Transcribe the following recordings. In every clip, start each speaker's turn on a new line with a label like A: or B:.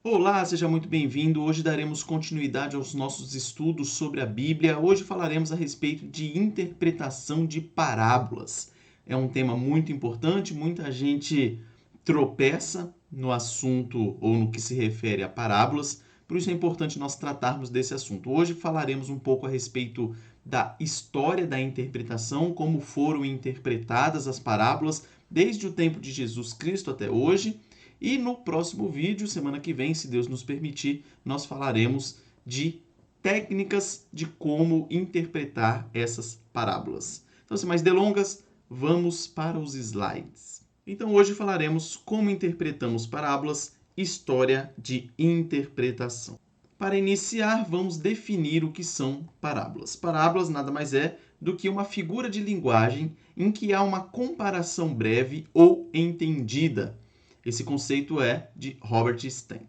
A: Olá, seja muito bem-vindo. Hoje daremos continuidade aos nossos estudos sobre a Bíblia. Hoje falaremos a respeito de interpretação de parábolas. É um tema muito importante, muita gente tropeça no assunto ou no que se refere a parábolas, por isso é importante nós tratarmos desse assunto. Hoje falaremos um pouco a respeito da história da interpretação, como foram interpretadas as parábolas desde o tempo de Jesus Cristo até hoje. E no próximo vídeo, semana que vem, se Deus nos permitir, nós falaremos de técnicas de como interpretar essas parábolas. Então, sem mais delongas, vamos para os slides. Então, hoje falaremos como interpretamos parábolas, história de interpretação. Para iniciar, vamos definir o que são parábolas. Parábolas nada mais é do que uma figura de linguagem em que há uma comparação breve ou entendida. Esse conceito é de Robert Stein.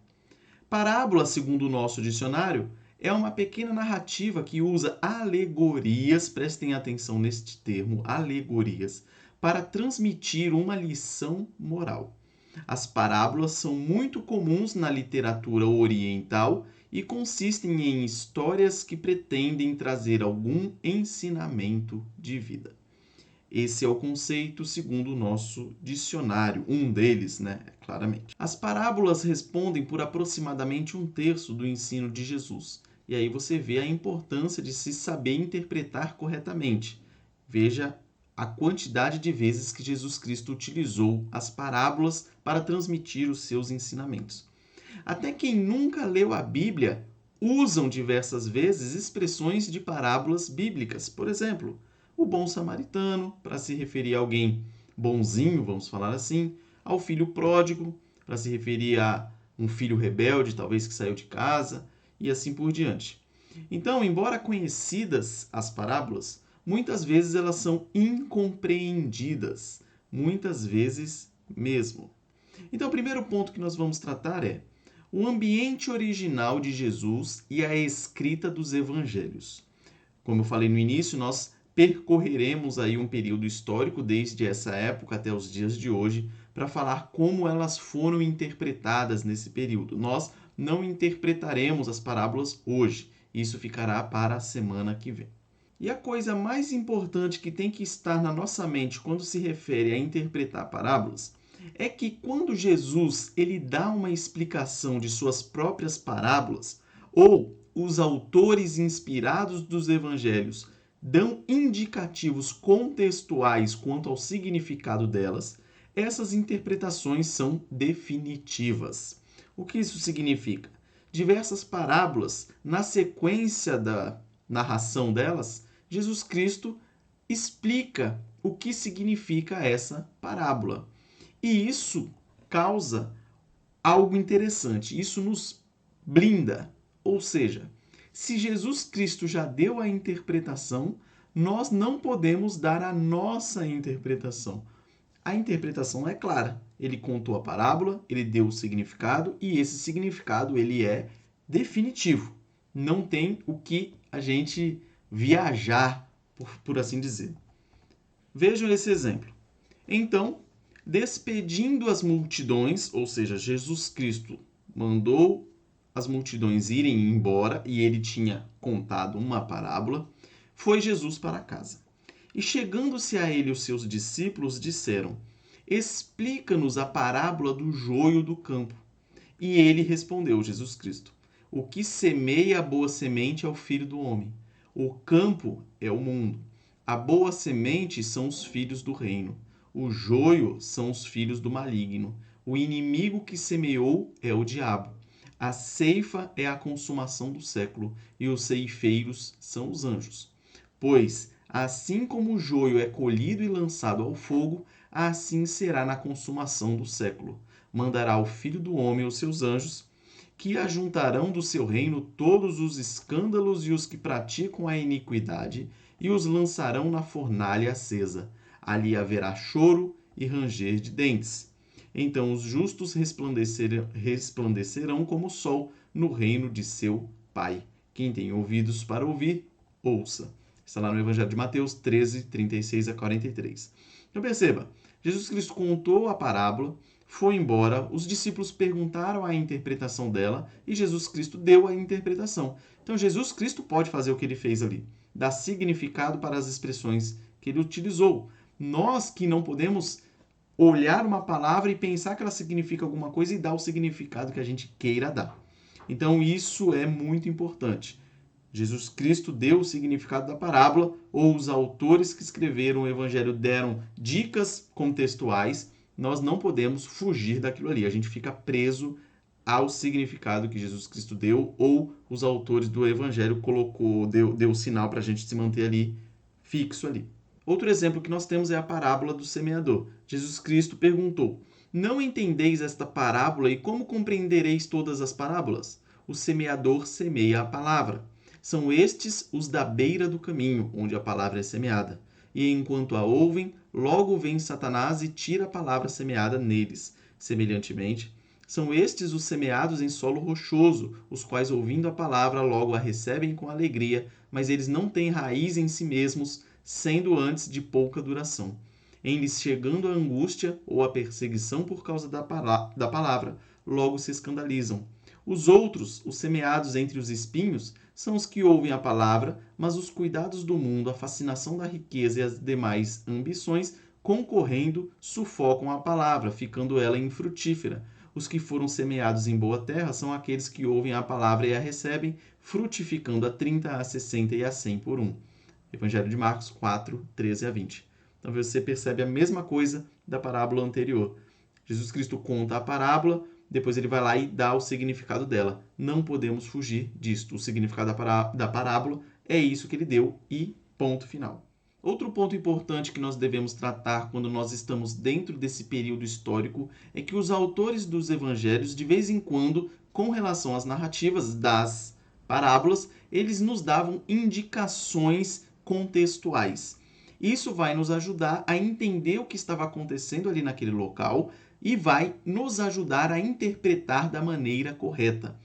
A: Parábola, segundo o nosso dicionário, é uma pequena narrativa que usa alegorias, prestem atenção neste termo, alegorias, para transmitir uma lição moral. As parábolas são muito comuns na literatura oriental e consistem em histórias que pretendem trazer algum ensinamento de vida. Esse é o conceito segundo o nosso dicionário, um deles, claramente. As parábolas respondem por aproximadamente 1/3 do ensino de Jesus. E aí você vê a importância de se saber interpretar corretamente. Veja a quantidade de vezes que Jesus Cristo utilizou as parábolas para transmitir os seus ensinamentos. Até quem nunca leu a Bíblia usam diversas vezes expressões de parábolas bíblicas. Por exemplo, o bom samaritano, para se referir a alguém bonzinho, vamos falar assim, ao filho pródigo, para se referir a um filho rebelde, talvez que saiu de casa, e assim por diante. Então, embora conhecidas as parábolas, muitas vezes elas são incompreendidas, muitas vezes mesmo. Então, o primeiro ponto que nós vamos tratar é o ambiente original de Jesus e a escrita dos evangelhos. Como eu falei no início, nós percorreremos aí um período histórico desde essa época até os dias de hoje para falar como elas foram interpretadas nesse período. Nós não interpretaremos as parábolas hoje, isso ficará para a semana que vem. E a coisa mais importante que tem que estar na nossa mente quando se refere a interpretar parábolas é que quando Jesus ele dá uma explicação de suas próprias parábolas, ou os autores inspirados dos evangelhos dão indicativos contextuais quanto ao significado delas, essas interpretações são definitivas. O que isso significa? Diversas parábolas, na sequência da narração delas, Jesus Cristo explica o que significa essa parábola. E isso causa algo interessante, isso nos blinda. Ou seja, se Jesus Cristo já deu a interpretação, nós não podemos dar a nossa interpretação. A interpretação é clara. Ele contou a parábola, ele deu o significado e esse significado ele é definitivo. Não tem o que a gente viajar, por assim dizer. Vejam esse exemplo. Então, despedindo as multidões, ou seja, Jesus Cristo mandou as multidões irem embora e ele tinha contado uma parábola, foi Jesus para casa. E chegando-se a ele os seus discípulos disseram: Explica-nos a parábola do joio do campo. E ele respondeu, Jesus Cristo: O que semeia a boa semente é o Filho do Homem. O campo é o mundo. A boa semente são os filhos do reino. O joio são os filhos do maligno. O inimigo que semeou é o diabo. A ceifa é a consumação do século, e os ceifeiros são os anjos. Pois, assim como o joio é colhido e lançado ao fogo, assim será na consumação do século. Mandará o Filho do Homem os seus anjos, que ajuntarão do seu reino todos os escândalos e os que praticam a iniquidade, e os lançarão na fornalha acesa. Ali haverá choro e ranger de dentes. Então os justos resplandecerão como o sol no reino de seu Pai. Quem tem ouvidos para ouvir, ouça. Está lá no Evangelho de Mateus 13, 36 a 43. Então perceba, Jesus Cristo contou a parábola, foi embora, os discípulos perguntaram a interpretação dela e Jesus Cristo deu a interpretação. Então, Jesus Cristo pode fazer o que ele fez ali, dar significado para as expressões que ele utilizou. Nós que não podemos olhar uma palavra e pensar que ela significa alguma coisa e dar o significado que a gente queira dar. Então, isso é muito importante. Jesus Cristo deu o significado da parábola, ou os autores que escreveram o evangelho deram dicas contextuais. Nós não podemos fugir daquilo ali. A gente fica preso ao significado que Jesus Cristo deu, ou os autores do evangelho deu o sinal para a gente se manter ali fixo ali. Outro exemplo que nós temos é a parábola do semeador. Jesus Cristo perguntou: não entendeis esta parábola e como compreendereis todas as parábolas? O semeador semeia a palavra. São estes os da beira do caminho, onde a palavra é semeada. E enquanto a ouvem, logo vem Satanás e tira a palavra semeada neles. Semelhantemente, são estes os semeados em solo rochoso, os quais, ouvindo a palavra, logo a recebem com alegria, mas eles não têm raiz em si mesmos, sendo antes de pouca duração. Em lhes chegando a angústia ou a perseguição por causa da palavra, logo se escandalizam. Os outros, os semeados entre os espinhos, são os que ouvem a palavra, mas os cuidados do mundo, a fascinação da riqueza e as demais ambições, concorrendo, sufocam a palavra, ficando ela infrutífera. Os que foram semeados em boa terra são aqueles que ouvem a palavra e a recebem, frutificando a 30, a 60 e a 100 por um. Evangelho de Marcos 4, 13 a 20. Então você percebe a mesma coisa da parábola anterior. Jesus Cristo conta a parábola, depois ele vai lá e dá o significado dela. Não podemos fugir disto. O significado da parábola é isso que ele deu e ponto final. Outro ponto importante que nós devemos tratar quando nós estamos dentro desse período histórico é que os autores dos evangelhos, de vez em quando, com relação às narrativas das parábolas, eles nos davam indicações contextuais. Isso vai nos ajudar a entender o que estava acontecendo ali naquele local e vai nos ajudar a interpretar da maneira correta.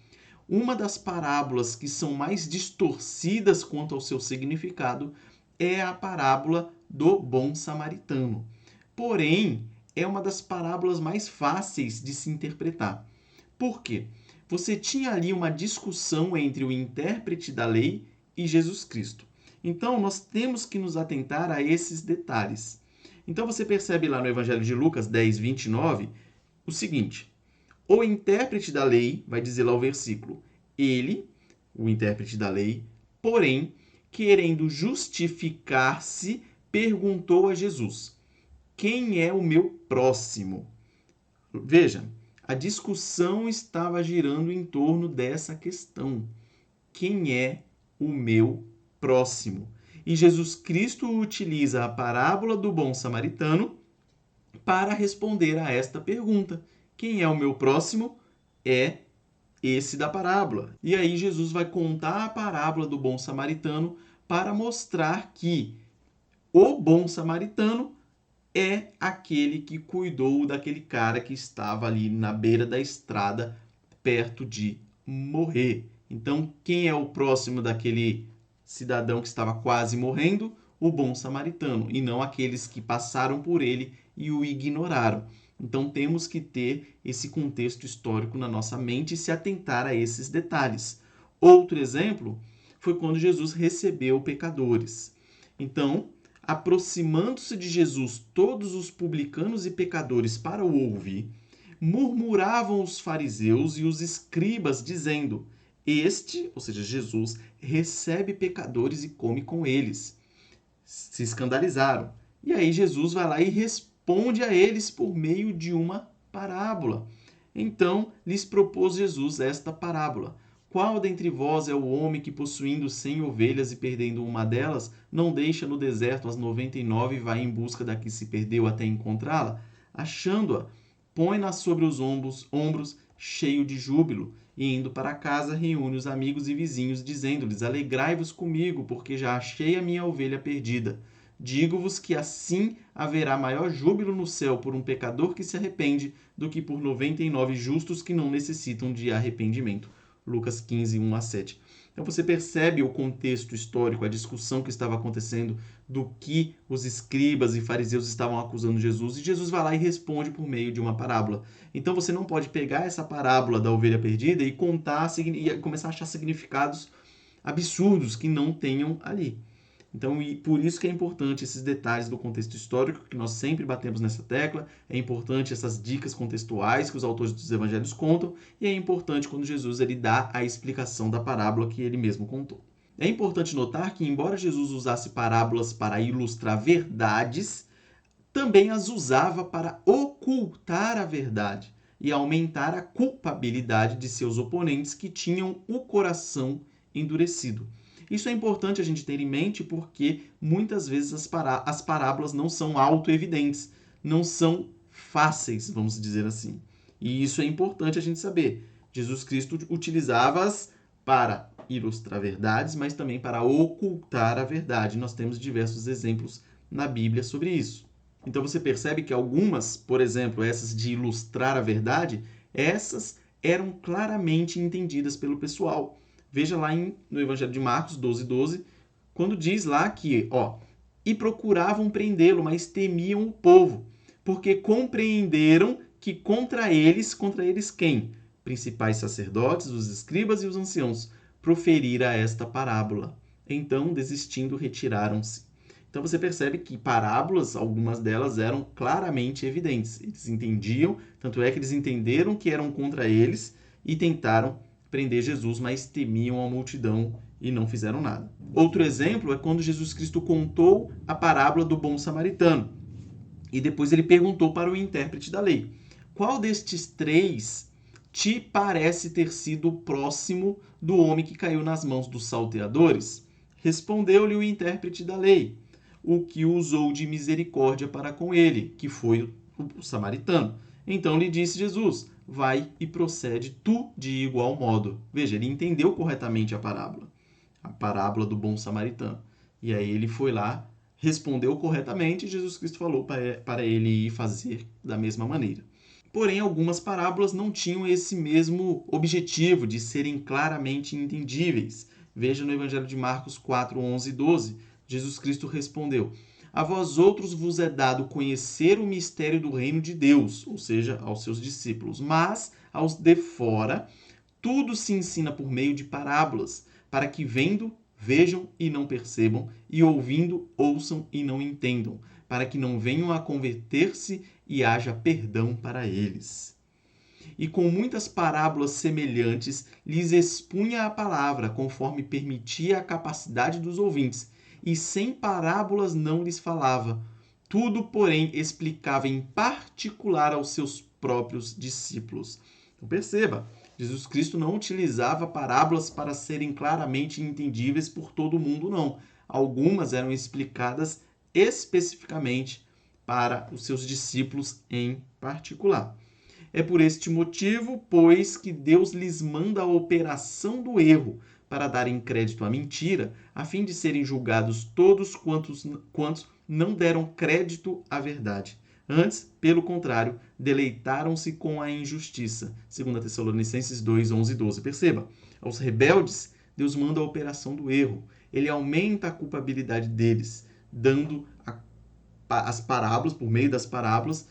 A: Uma das parábolas que são mais distorcidas quanto ao seu significado é a parábola do bom samaritano. Porém, é uma das parábolas mais fáceis de se interpretar. Por quê? Você tinha ali uma discussão entre o intérprete da lei e Jesus Cristo. Então, nós temos que nos atentar a esses detalhes. Então, você percebe lá no Evangelho de Lucas 10, 29, o seguinte: o intérprete da lei, vai dizer lá o versículo, ele, o intérprete da lei, porém, querendo justificar-se, perguntou a Jesus: quem é o meu próximo? Veja, a discussão estava girando em torno dessa questão. Quem é o meu próximo? E Jesus Cristo utiliza a parábola do bom samaritano para responder a esta pergunta. Quem é o meu próximo? É esse da parábola. E aí Jesus vai contar a parábola do bom samaritano para mostrar que o bom samaritano é aquele que cuidou daquele cara que estava ali na beira da estrada, perto de morrer. Então, quem é o próximo daquele cidadão que estava quase morrendo? O bom samaritano, e não aqueles que passaram por ele e o ignoraram. Então, temos que ter esse contexto histórico na nossa mente e se atentar a esses detalhes. Outro exemplo foi quando Jesus recebeu pecadores. Então, aproximando-se de Jesus todos os publicanos e pecadores para o ouvir, murmuravam os fariseus e os escribas, dizendo: este, ou seja, Jesus, recebe pecadores e come com eles. Se escandalizaram. E aí Jesus vai lá e responde a eles por meio de uma parábola. Então, lhes propôs Jesus esta parábola: qual dentre vós é o homem que, possuindo 100 ovelhas e perdendo uma delas, não deixa no deserto as 99 e vai em busca da que se perdeu até encontrá-la? Achando-a, põe-na sobre os ombros, cheio de júbilo, e indo para casa, reúne os amigos e vizinhos, dizendo-lhes: alegrai-vos comigo, porque já achei a minha ovelha perdida. Digo-vos que assim haverá maior júbilo no céu por um pecador que se arrepende do que por 99 justos que não necessitam de arrependimento. Lucas 15, 1 a 7. Então você percebe o contexto histórico, a discussão que estava acontecendo, do que os escribas e fariseus estavam acusando Jesus, e Jesus vai lá e responde por meio de uma parábola. Então você não pode pegar essa parábola da ovelha perdida e contar e começar a achar significados absurdos que não tenham ali. Então, e por isso que é importante esses detalhes do contexto histórico, que nós sempre batemos nessa tecla, é importante essas dicas contextuais que os autores dos evangelhos contam, e é importante quando Jesus ele dá a explicação da parábola que ele mesmo contou. É importante notar que, embora Jesus usasse parábolas para ilustrar verdades, também as usava para ocultar a verdade e aumentar a culpabilidade de seus oponentes que tinham o coração endurecido. Isso é importante a gente ter em mente porque muitas vezes as parábolas não são autoevidentes, não são fáceis, vamos dizer assim. E isso é importante a gente saber. Jesus Cristo utilizava-as para ilustrar verdades, mas também para ocultar a verdade. Nós temos diversos exemplos na Bíblia sobre isso. Então você percebe que algumas, por exemplo, essas de ilustrar a verdade, essas eram claramente entendidas pelo pessoal. Veja lá no Evangelho de Marcos 12:12, quando diz lá que, e procuravam prendê-lo, mas temiam o povo, porque compreenderam que contra eles quem? Principais sacerdotes, os escribas e os anciãos, proferira esta parábola. Então, desistindo, retiraram-se. Então você percebe que parábolas, algumas delas eram claramente evidentes. Eles entendiam, tanto é que eles entenderam que eram contra eles e tentaram prender Jesus, mas temiam a multidão e não fizeram nada. Outro exemplo é quando Jesus Cristo contou a parábola do bom samaritano. E depois ele perguntou para o intérprete da lei: qual destes três te parece ter sido próximo do homem que caiu nas mãos dos salteadores? Respondeu-lhe o intérprete da lei: o que usou de misericórdia para com ele, que foi o samaritano. Então lhe disse Jesus: vai e procede tu de igual modo. Veja, ele entendeu corretamente a parábola do bom samaritano. E aí ele foi lá, respondeu corretamente e Jesus Cristo falou para ele ir fazer da mesma maneira. Porém, algumas parábolas não tinham esse mesmo objetivo de serem claramente entendíveis. Veja no Evangelho de Marcos 4, 11 e 12. Jesus Cristo respondeu: a vós outros vos é dado conhecer o mistério do reino de Deus, ou seja, aos seus discípulos, mas aos de fora tudo se ensina por meio de parábolas, para que vendo, vejam e não percebam, e ouvindo, ouçam e não entendam, para que não venham a converter-se e haja perdão para eles. E com muitas parábolas semelhantes lhes expunha a palavra, conforme permitia a capacidade dos ouvintes, e sem parábolas não lhes falava. Tudo, porém, explicava em particular aos seus próprios discípulos. Então perceba, Jesus Cristo não utilizava parábolas para serem claramente entendíveis por todo mundo, não. Algumas eram explicadas especificamente para os seus discípulos em particular. É por este motivo, pois, que Deus lhes manda a operação do erro, para darem crédito à mentira, a fim de serem julgados todos quantos não deram crédito à verdade. Antes, pelo contrário, deleitaram-se com a injustiça. 2 Tessalonicenses 2, 11 e 12. Perceba, aos rebeldes, Deus manda a operação do erro. Ele aumenta a culpabilidade deles, dando as parábolas, por meio das parábolas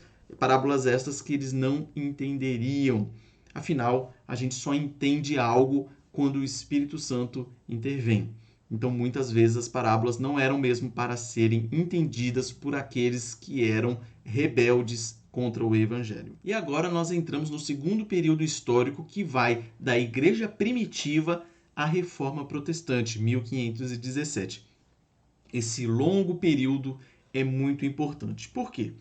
A: estas que eles não entenderiam. Afinal, a gente só entende algo quando o Espírito Santo intervém. Então, muitas vezes, as parábolas não eram mesmo para serem entendidas por aqueles que eram rebeldes contra o Evangelho. E agora nós entramos no segundo período histórico, que vai da Igreja Primitiva à Reforma Protestante, 1517. Esse longo período é muito importante. Por quê?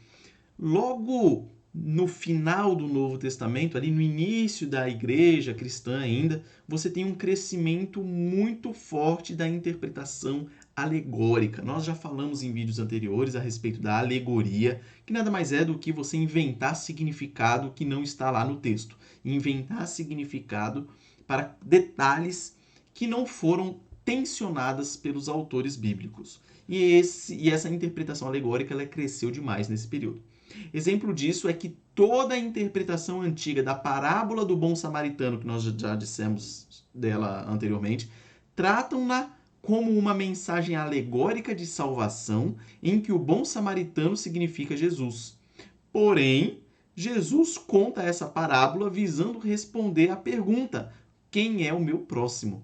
A: Logo no final do Novo Testamento, ali no início da igreja cristã ainda, você tem um crescimento muito forte da interpretação alegórica. Nós já falamos em vídeos anteriores a respeito da alegoria, que nada mais é do que você inventar significado que não está lá no texto. Inventar significado para detalhes que não foram tensionadas pelos autores bíblicos. E essa interpretação alegórica ela cresceu demais nesse período. Exemplo disso é que toda a interpretação antiga da parábola do bom samaritano, que nós já dissemos dela anteriormente, tratam-na como uma mensagem alegórica de salvação em que o bom samaritano significa Jesus. Porém, Jesus conta essa parábola visando responder à pergunta: quem é o meu próximo?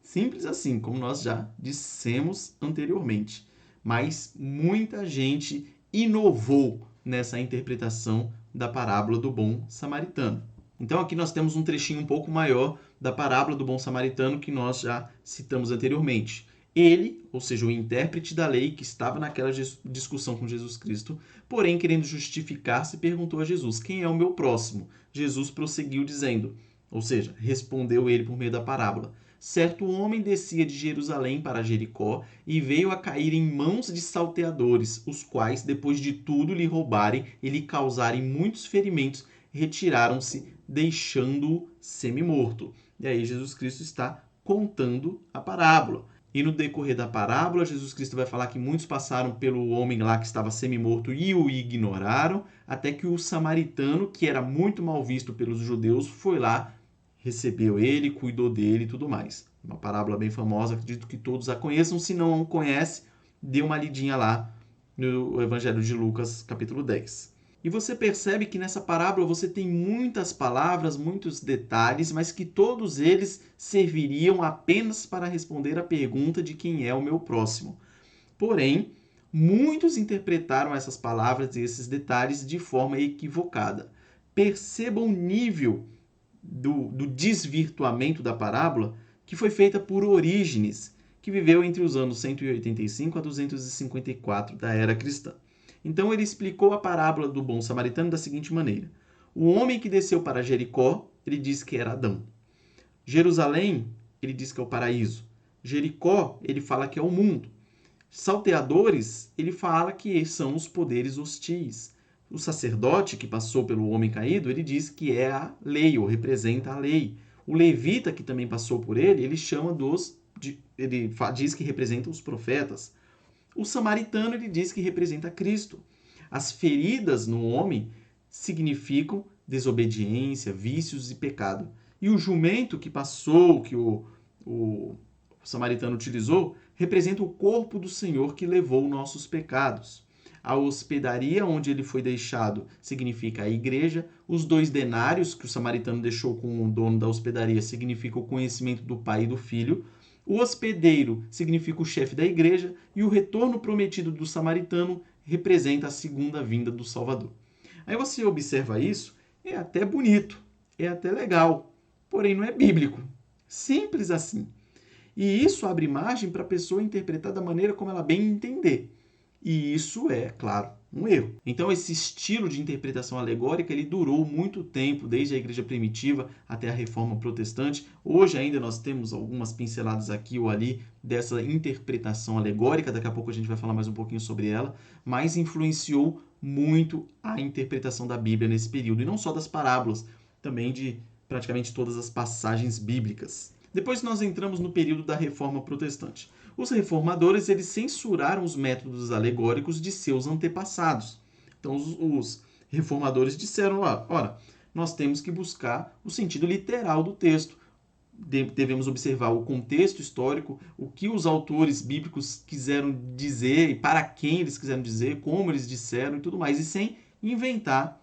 A: Simples assim, como nós já dissemos anteriormente. Mas muita gente inovou nessa interpretação da parábola do bom samaritano. Então aqui nós temos um trechinho um pouco maior da parábola do bom samaritano que nós já citamos anteriormente. Ele, ou seja, o intérprete da lei que estava naquela discussão com Jesus Cristo, porém querendo justificar-se, perguntou a Jesus: quem é o meu próximo? Jesus prosseguiu dizendo, ou seja, respondeu ele por meio da parábola: certo homem descia de Jerusalém para Jericó e veio a cair em mãos de salteadores, os quais, depois de tudo lhe roubarem e lhe causarem muitos ferimentos, retiraram-se, deixando-o semi-morto. E aí Jesus Cristo está contando a parábola. E no decorrer da parábola, Jesus Cristo vai falar que muitos passaram pelo homem lá que estava semi-morto e o ignoraram, até que o samaritano, que era muito mal visto pelos judeus, foi lá, recebeu ele, cuidou dele e tudo mais. Uma parábola bem famosa, acredito que todos a conheçam. Se não conhece, dê uma lidinha lá no Evangelho de Lucas, capítulo 10. E você percebe que nessa parábola você tem muitas palavras, muitos detalhes, mas que todos eles serviriam apenas para responder a pergunta de quem é o meu próximo. Porém, muitos interpretaram essas palavras e esses detalhes de forma equivocada. Perceba o nível do desvirtuamento da parábola que foi feita por Orígenes, que viveu entre os anos 185 a 254 da era cristã. Então ele explicou a parábola do bom samaritano da seguinte maneira: o homem que desceu para Jericó, ele diz que era Adão. Jerusalém, ele diz que é o paraíso. Jericó, ele fala que é o mundo. Salteadores, ele fala que são os poderes hostis. O sacerdote que passou pelo homem caído, ele diz que é a lei, ou representa a lei. O levita, que também passou por ele, ele chama ele diz que representa os profetas. O samaritano, ele diz que representa Cristo. As feridas no homem significam desobediência, vícios e pecado. E o jumento que passou, que o samaritano utilizou, representa o corpo do Senhor que levou nossos pecados. A hospedaria onde ele foi deixado significa a igreja. Os 2 denários que o samaritano deixou com o dono da hospedaria significa o conhecimento do pai e do filho. O hospedeiro significa o chefe da igreja e o retorno prometido do samaritano representa a segunda vinda do Salvador. Aí você observa isso, é até bonito, é até legal, porém não é bíblico. Simples assim. E isso abre margem para a pessoa interpretar da maneira como ela bem entender. E isso é, claro, um erro. Então esse estilo de interpretação alegórica ele durou muito tempo, desde a igreja primitiva até a reforma protestante. Hoje ainda nós temos algumas pinceladas aqui ou ali dessa interpretação alegórica, daqui a pouco a gente vai falar mais um pouquinho sobre ela, mas influenciou muito a interpretação da Bíblia nesse período, e não só das parábolas, também de praticamente todas as passagens bíblicas. Depois nós entramos no período da reforma protestante. Os reformadores eles censuraram os métodos alegóricos de seus antepassados. Então os reformadores disseram lá, ora, nós temos que buscar o sentido literal do texto. Devemos observar o contexto histórico, o que os autores bíblicos quiseram dizer e para quem eles quiseram dizer, como eles disseram e tudo mais, e sem inventar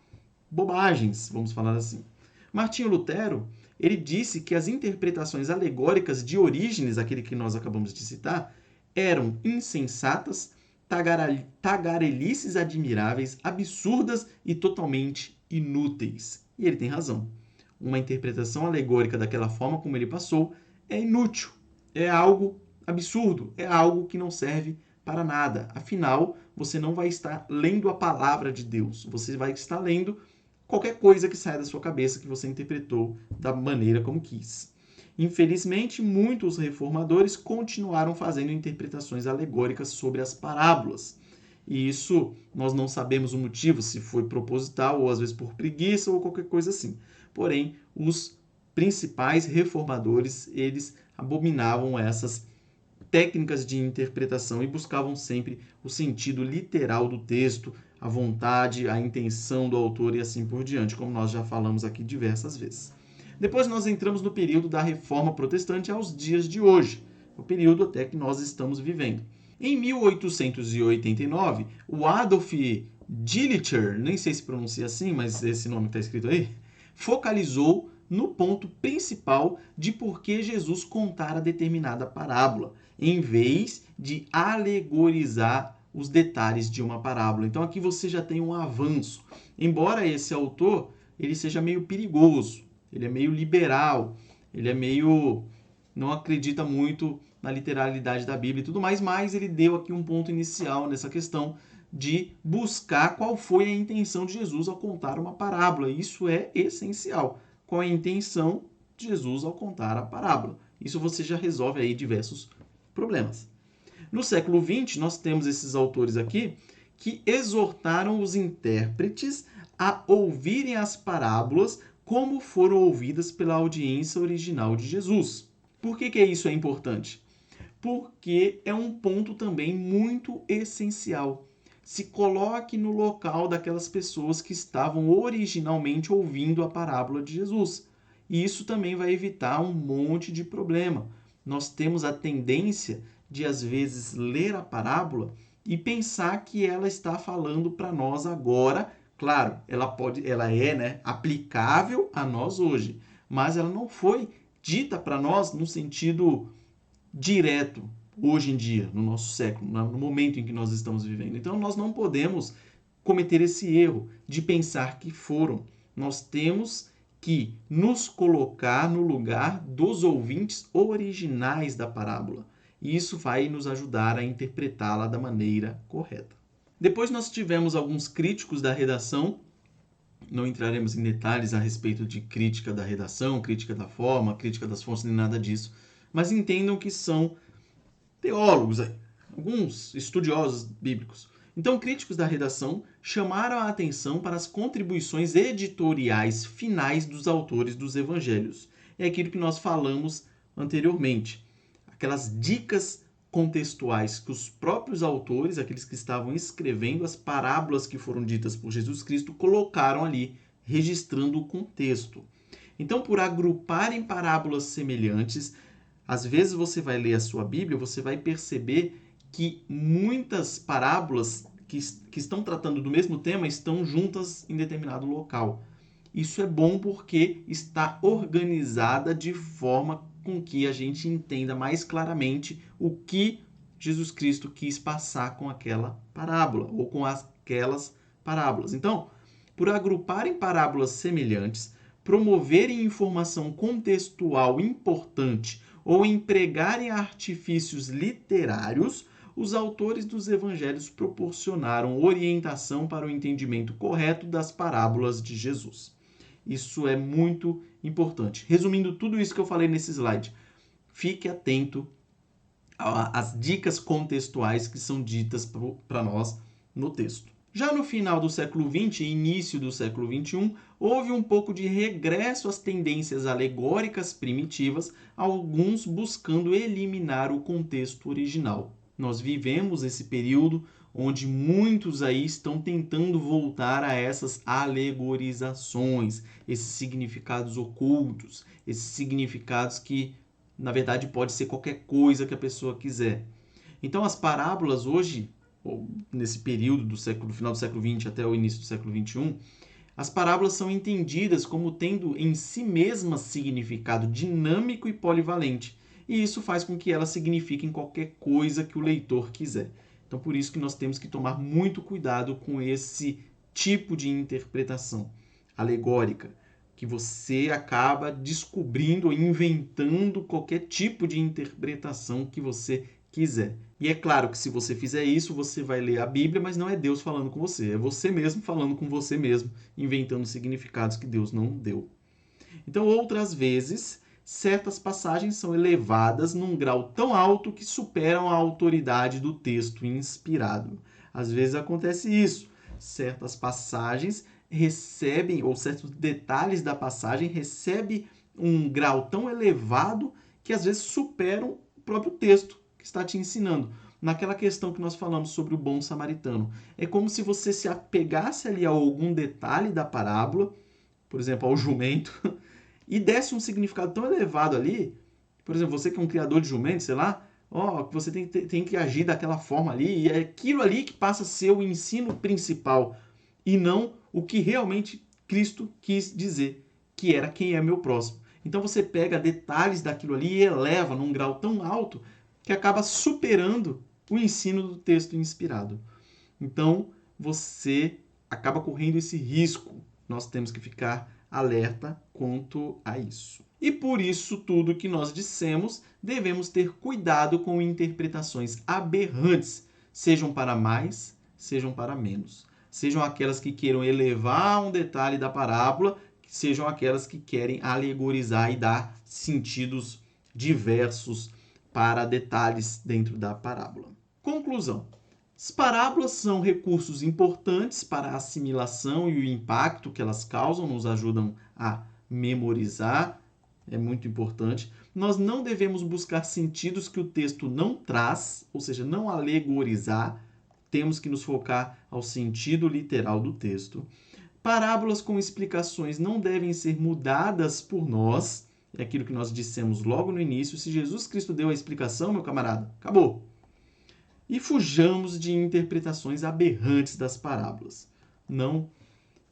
A: bobagens, vamos falar assim. Martinho Lutero, ele disse que as interpretações alegóricas de Orígenes, aquele que nós acabamos de citar, eram insensatas, tagarelices admiráveis, absurdas e totalmente inúteis. E ele tem razão. Uma interpretação alegórica daquela forma como ele passou é inútil, é algo absurdo, é algo que não serve para nada. Afinal, você não vai estar lendo a palavra de Deus, você vai estar lendo qualquer coisa que saia da sua cabeça que você interpretou da maneira como quis. Infelizmente, muitos reformadores continuaram fazendo interpretações alegóricas sobre as parábolas. E isso nós não sabemos o motivo, se foi proposital ou às vezes por preguiça ou qualquer coisa assim. Porém, os principais reformadores, eles abominavam essas técnicas de interpretação e buscavam sempre o sentido literal do texto, a vontade, a intenção do autor e assim por diante, como nós já falamos aqui diversas vezes. Depois nós entramos no período da Reforma Protestante aos dias de hoje, o período até que nós estamos vivendo. Em 1889, o Adolf Dillitcher, nem sei se pronuncia assim, mas esse nome está escrito aí, focalizou no ponto principal de por que Jesus contara determinada parábola, em vez de alegorizar os detalhes de uma parábola. Então aqui você já tem um avanço. Embora esse autor ele seja meio perigoso, ele é meio liberal, ele é meio... não acredita muito na literalidade da Bíblia e tudo mais, mas ele deu aqui um ponto inicial nessa questão de buscar qual foi a intenção de Jesus ao contar uma parábola. Isso é essencial. Qual é a intenção de Jesus ao contar a parábola? Isso você já resolve aí diversos problemas. No século XX, nós temos esses autores aqui que exortaram os intérpretes a ouvirem as parábolas como foram ouvidas pela audiência original de Jesus. Por que isso é importante? Porque é um ponto também muito essencial. Se coloque no local daquelas pessoas que estavam originalmente ouvindo a parábola de Jesus. E isso também vai evitar um monte de problema. Nós temos a tendência de, às vezes, ler a parábola e pensar que ela está falando para nós agora. Claro, ela é, aplicável a nós hoje, mas ela não foi dita para nós no sentido direto hoje em dia, no nosso século, no momento em que nós estamos vivendo. Então nós não podemos cometer esse erro de pensar que foram. Nós temos que nos colocar no lugar dos ouvintes originais da parábola. E isso vai nos ajudar a interpretá-la da maneira correta. Depois nós tivemos alguns críticos da redação. Não entraremos em detalhes a respeito de crítica da redação, crítica da forma, crítica das fontes, nem nada disso. Mas entendam que são teólogos, alguns estudiosos bíblicos. Então, críticos da redação chamaram a atenção para as contribuições editoriais finais dos autores dos evangelhos. É aquilo que nós falamos anteriormente. Aquelas dicas contextuais que os próprios autores, aqueles que estavam escrevendo as parábolas que foram ditas por Jesus Cristo, colocaram ali, registrando o contexto. Então, por agruparem parábolas semelhantes, às vezes você vai ler a sua Bíblia, você vai perceber que muitas parábolas que estão tratando do mesmo tema estão juntas em determinado local. Isso é bom porque está organizada de forma com que a gente entenda mais claramente o que Jesus Cristo quis passar com aquela parábola ou com aquelas parábolas. Então, por agruparem parábolas semelhantes, promoverem informação contextual importante ou empregarem artifícios literários, os autores dos evangelhos proporcionaram orientação para o entendimento correto das parábolas de Jesus. Isso é muito importante. Resumindo tudo isso que eu falei nesse slide, fique atento às dicas contextuais que são ditas para nós no texto. Já no final do século XX e início do século XXI, houve um pouco de regresso às tendências alegóricas primitivas, alguns buscando eliminar o contexto original. Nós vivemos esse período onde muitos aí estão tentando voltar a essas alegorizações, esses significados ocultos, esses significados que, na verdade, pode ser qualquer coisa que a pessoa quiser. Então, as parábolas hoje, nesse período do final do século XX até o início do século XXI, as parábolas são entendidas como tendo em si mesmas significado dinâmico e polivalente, e isso faz com que elas signifiquem qualquer coisa que o leitor quiser. Então, por isso que nós temos que tomar muito cuidado com esse tipo de interpretação alegórica, que você acaba descobrindo ou inventando qualquer tipo de interpretação que você quiser. E é claro que se você fizer isso, você vai ler a Bíblia, mas não é Deus falando com você, é você mesmo falando com você mesmo, inventando significados que Deus não deu. Então, outras vezes, certas passagens são elevadas num grau tão alto que superam a autoridade do texto inspirado. Às vezes acontece isso. Certas passagens recebem, ou certos detalhes da passagem recebem um grau tão elevado que às vezes superam o próprio texto que está te ensinando. naquela questão que nós falamos sobre o bom samaritano. É como se você se apegasse ali a algum detalhe da parábola, por exemplo, ao jumento, e desse um significado tão elevado ali. Por exemplo, você que é um criador de jumento, sei lá, você tem que agir daquela forma ali, e é aquilo ali que passa a ser o ensino principal, e não o que realmente Cristo quis dizer, que era quem é meu próximo. Então você pega detalhes daquilo ali e eleva num grau tão alto que acaba superando o ensino do texto inspirado. Então você acaba correndo esse risco. Nós temos que ficar alerta quanto a isso. E por isso tudo que nós dissemos, devemos ter cuidado com interpretações aberrantes, sejam para mais, sejam para menos. Sejam aquelas que queiram elevar um detalhe da parábola, sejam aquelas que querem alegorizar e dar sentidos diversos para detalhes dentro da parábola. Conclusão. As parábolas são recursos importantes para a assimilação e o impacto que elas causam, nos ajudam a memorizar, é muito importante. Nós não devemos buscar sentidos que o texto não traz, ou seja, não alegorizar, temos que nos focar ao sentido literal do texto. Parábolas com explicações não devem ser mudadas por nós, é aquilo que nós dissemos logo no início. Se Jesus Cristo deu a explicação, meu camarada, acabou. E fujamos de interpretações aberrantes das parábolas. Não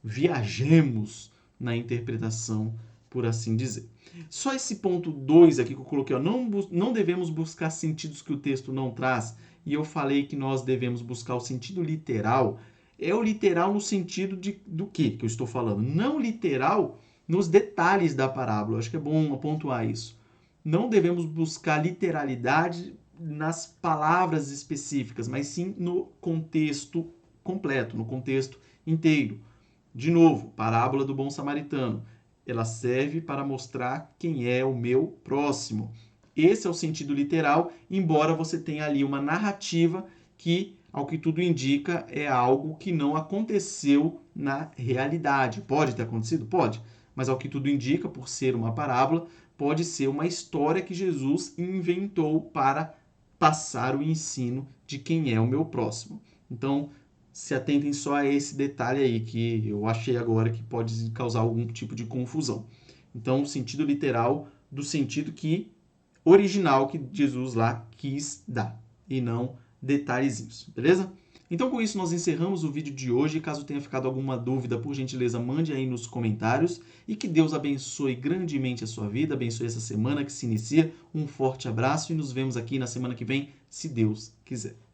A: viajemos na interpretação, por assim dizer. Só esse ponto 2 aqui que eu coloquei, ó, não devemos buscar sentidos que o texto não traz, e eu falei que nós devemos buscar o sentido literal. É o literal no sentido do que eu estou falando? Não literal nos detalhes da parábola. Acho que é bom pontuar isso. Não devemos buscar literalidade nas palavras específicas, mas sim no contexto completo, no contexto inteiro. De novo, parábola do bom samaritano. Ela serve para mostrar quem é o meu próximo. Esse é o sentido literal, embora você tenha ali uma narrativa que, ao que tudo indica, é algo que não aconteceu na realidade. Pode ter acontecido? Pode. Mas, ao que tudo indica, por ser uma parábola, pode ser uma história que Jesus inventou para passar o ensino de quem é o meu próximo. Então, se atentem só a esse detalhe aí que eu achei agora que pode causar algum tipo de confusão. Então, sentido literal do sentido que original que Jesus lá quis dar e não detalhezinhos, beleza? Então, com isso, nós encerramos o vídeo de hoje. Caso tenha ficado alguma dúvida, por gentileza, mande aí nos comentários. E que Deus abençoe grandemente a sua vida, abençoe essa semana que se inicia. Um forte abraço e nos vemos aqui na semana que vem, se Deus quiser.